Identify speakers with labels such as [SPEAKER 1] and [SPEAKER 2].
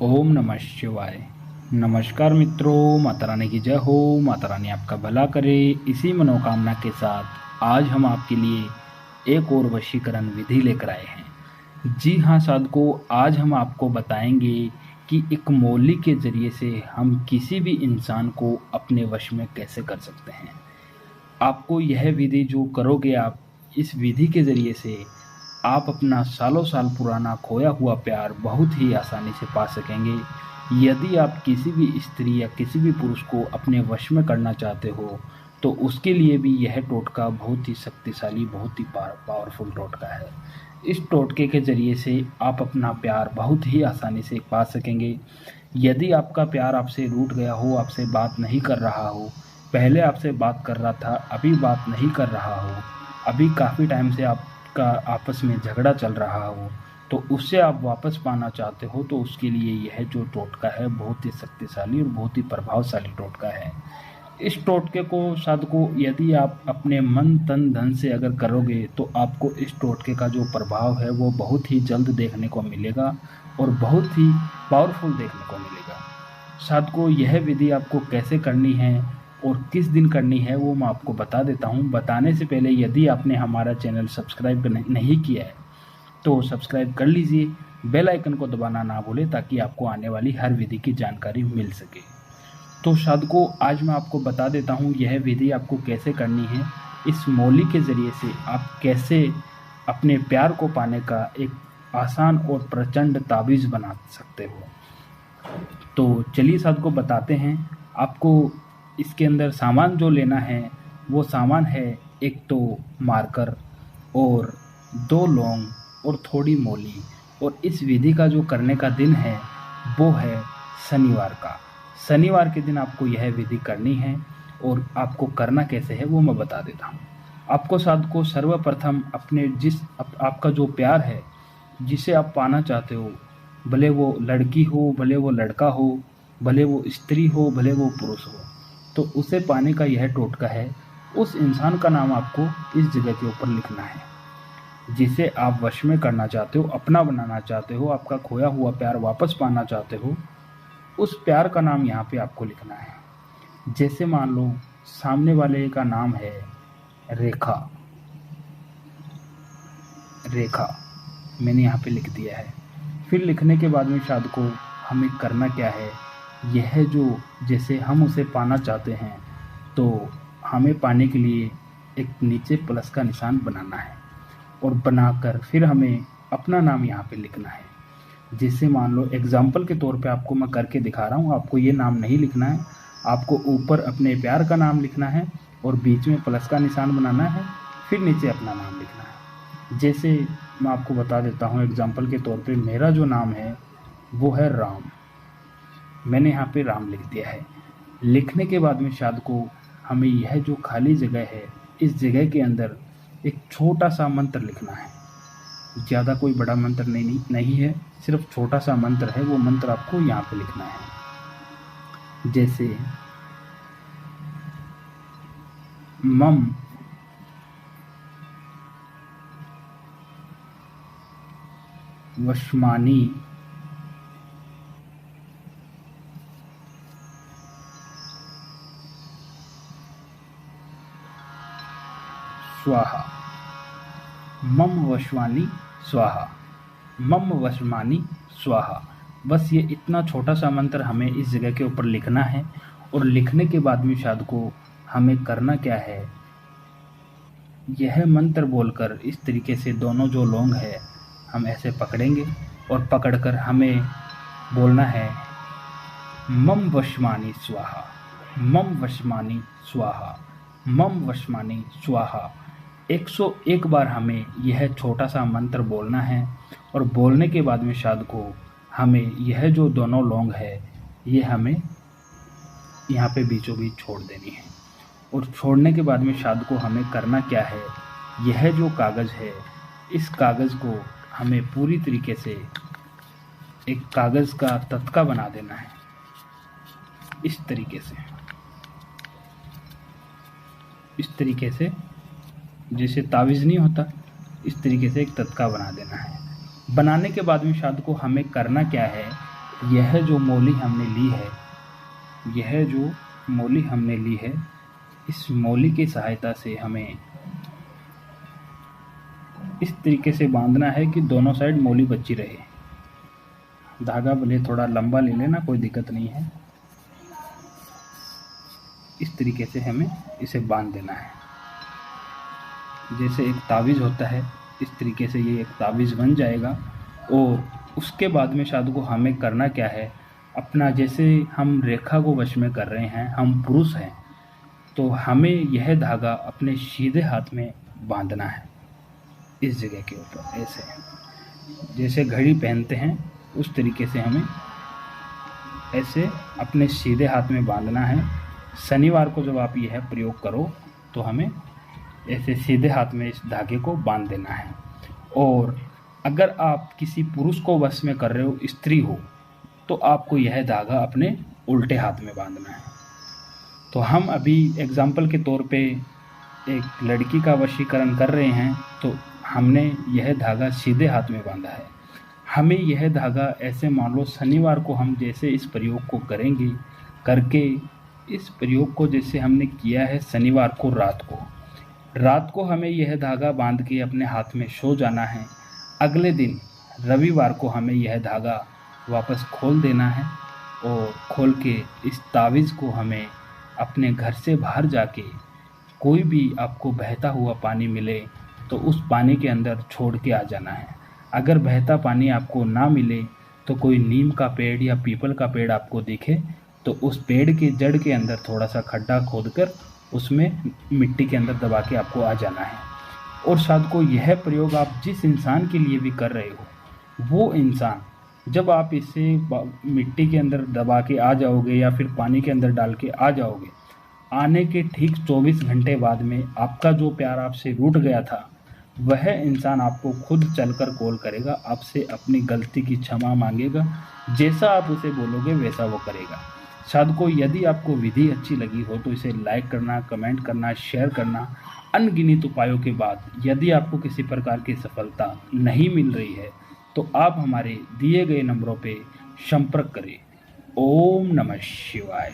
[SPEAKER 1] ओम नमः शिवाय। नमस्कार मित्रों, माता रानी की जय हो। माता रानी आपका भला करे, इसी मनोकामना के साथ आज हम आपके लिए एक और वशीकरण विधि लेकर आए हैं। जी हाँ साधकों, आज हम आपको बताएंगे कि एक मौली के जरिए से हम किसी भी इंसान को अपने वश में कैसे कर सकते हैं। आपको यह विधि जो करोगे आप, इस विधि के ज़रिए से आप अपना सालों साल पुराना खोया हुआ प्यार बहुत ही आसानी से पा सकेंगे। यदि आप किसी भी स्त्री या किसी भी पुरुष को अपने वश में करना चाहते हो, तो उसके लिए भी यह टोटका बहुत ही शक्तिशाली, बहुत ही पावरफुल टोटका है। इस टोटके के ज़रिए से आप अपना प्यार बहुत ही आसानी से पा सकेंगे। यदि आपका प्यार आपसे रूठ गया हो, आपसे बात नहीं कर रहा हो, पहले आपसे बात कर रहा था, अभी बात नहीं कर रहा हो, अभी काफ़ी टाइम से आपका आपस में झगड़ा चल रहा हो, तो उससे आप वापस पाना चाहते हो, तो उसके लिए यह जो टोटका है बहुत ही शक्तिशाली और बहुत ही प्रभावशाली टोटका है। इस टोटके को साधकों, यदि आप अपने मन तन धन से अगर करोगे, तो आपको इस टोटके का जो प्रभाव है वो बहुत ही जल्द देखने को मिलेगा और बहुत ही पावरफुल देखने को मिलेगा। साधकों, यह विधि आपको कैसे करनी है और किस दिन करनी है वो मैं आपको बता देता हूँ। बताने से पहले यदि आपने हमारा चैनल सब्सक्राइब नहीं किया है तो सब्सक्राइब कर लीजिए, बेल आइकन को दबाना ना भूलें ताकि आपको आने वाली हर विधि की जानकारी मिल सके। तो साधकों, आज मैं आपको बता देता हूँ यह विधि आपको कैसे करनी है। इस मौली के ज़रिए से आप कैसे अपने प्यार को पाने का एक आसान और प्रचंड ताबीज़ बना सकते हो। तो चलिए साधकों बताते हैं। आपको इसके अंदर सामान जो लेना है वो सामान है, एक तो मार्कर और 2 लौंग और थोड़ी मौली। और इस विधि का जो करने का दिन है वो है शनिवार का। शनिवार के दिन आपको यह विधि करनी है और आपको करना कैसे है वो मैं बता देता हूँ। आपको साधकों सर्वप्रथम अपने आपका जो प्यार है, जिसे आप पाना चाहते हो, भले वो लड़की हो, भले वो लड़का हो, भले वो स्त्री हो, भले वो पुरुष हो, तो उसे पाने का यह टोटका है। उस इंसान का नाम आपको इस जगह के ऊपर लिखना है जिसे आप वश में करना चाहते हो, अपना बनाना चाहते हो, आपका खोया हुआ प्यार वापस पाना चाहते हो। उस प्यार का नाम यहाँ पे आपको लिखना है। जैसे मान लो सामने वाले का नाम है रेखा। रेखा मैंने यहाँ पे लिख दिया है। फिर लिखने के बाद में साधकों हमें करना क्या है, यह जो जैसे हम उसे पाना चाहते हैं, तो हमें पाने के लिए एक नीचे प्लस का निशान बनाना है और बनाकर फिर हमें अपना नाम यहाँ पे लिखना है। जैसे मान लो एग्जाम्पल के तौर पे आपको मैं करके दिखा रहा हूँ, आपको ये नाम नहीं लिखना है, आपको ऊपर अपने प्यार का नाम लिखना है और बीच में प्लस का निशान बनाना है, फिर नीचे अपना नाम लिखना है। जैसे मैं आपको बता देता हूँ एग्जाम्पल के तौर पे, मेरा जो नाम है वो है राम। मैंने यहाँ पे राम लिख दिया है। लिखने के बाद में साधकों हमें यह जो खाली जगह है, इस जगह के अंदर एक छोटा सा मंत्र लिखना है। ज़्यादा कोई बड़ा मंत्र नहीं है, सिर्फ छोटा सा मंत्र है। वो मंत्र आपको यहाँ पे लिखना है। जैसे मम वशमानी स्वाहा। मम वशमानी स्वाहा। मम वशमानी स्वाहा। बस ये इतना छोटा सा मंत्र हमें इस जगह के ऊपर लिखना है। और लिखने के बाद में साधकों हमें करना क्या है, यह मंत्र बोलकर इस तरीके से दोनों जो लौंग है हम ऐसे पकड़ेंगे और पकड़कर हमें बोलना है मम वशमानी स्वाहा, मम वशमानी स्वाहा, मम वशमानी स्वाहा। 101 बार हमें यह छोटा सा मंत्र बोलना है। और बोलने के बाद में साधकों हमें यह जो दोनों लौंग है ये हमें यहाँ पे बीचों बीच छोड़ देनी है। और छोड़ने के बाद में साधकों हमें करना क्या है, यह जो कागज़ है, इस कागज़ को हमें पूरी तरीके से एक कागज़ का तत्का बना देना है। इस तरीके से जैसे तावीज़ नहीं होता, इस तरीके से एक तत्का बना देना है। बनाने के बाद में साधकों हमें करना क्या है, यह जो मोली हमने ली है, यह जो मोली हमने ली है, इस मोली की सहायता से हमें इस तरीके से बांधना है कि दोनों साइड मोली बची रहे। धागा भले थोड़ा लंबा ले लेना, कोई दिक्कत नहीं है। इस तरीके से हमें इसे बांध देना है। जैसे एक तावीज़ होता है, इस तरीके से ये एक तावीज़ बन जाएगा। और उसके बाद में साधु को हमें करना क्या है, अपना जैसे हम रेखा को वश में कर रहे हैं, हम पुरुष हैं, तो हमें यह धागा अपने सीधे हाथ में बांधना है। इस जगह के ऊपर ऐसे जैसे घड़ी पहनते हैं उस तरीके से हमें ऐसे अपने सीधे हाथ में बांधना है। शनिवार को जब आप यह प्रयोग करो तो हमें ऐसे सीधे हाथ में इस धागे को बांध देना है। और अगर आप किसी पुरुष को वश में कर रहे हो, स्त्री हो, तो आपको यह धागा अपने उल्टे हाथ में बांधना है। तो हम अभी एग्जाम्पल के तौर पे एक लड़की का वशीकरण कर रहे हैं, तो हमने यह धागा सीधे हाथ में बांधा है। हमें यह धागा ऐसे मान लो शनिवार को हम जैसे इस प्रयोग को करेंगे, करके इस प्रयोग को जैसे हमने किया है शनिवार को रात को हमें यह धागा बांध के अपने हाथ में सो जाना है। अगले दिन रविवार को हमें यह धागा वापस खोल देना है और खोल के इस तावीज़ को हमें अपने घर से बाहर जाके कोई भी आपको बहता हुआ पानी मिले तो उस पानी के अंदर छोड़ के आ जाना है। अगर बहता पानी आपको ना मिले तो कोई नीम का पेड़ या पीपल का पेड़ आपको दिखे तो उस पेड़ के जड़ के अंदर थोड़ा सा खड्डा खोदकर उसमें मिट्टी के अंदर दबा के आपको आ जाना है। और शायद को यह प्रयोग आप जिस इंसान के लिए भी कर रहे हो, वो इंसान जब आप इसे मिट्टी के अंदर दबा के आ जाओगे या फिर पानी के अंदर डाल के आ जाओगे, आने के ठीक 24 घंटे बाद में आपका जो प्यार आपसे रूठ गया था, वह इंसान आपको खुद चलकर कॉल करेगा, आपसे अपनी गलती की क्षमा मांगेगा। जैसा आप उसे बोलोगे वैसा वो करेगा। शायद को यदि आपको विधि अच्छी लगी हो तो इसे लाइक करना, कमेंट करना, शेयर करना। अनगिनत उपायों के बाद यदि आपको किसी प्रकार की सफलता नहीं मिल रही है तो आप हमारे दिए गए नंबरों पे संपर्क करें। ओम नमः शिवाय।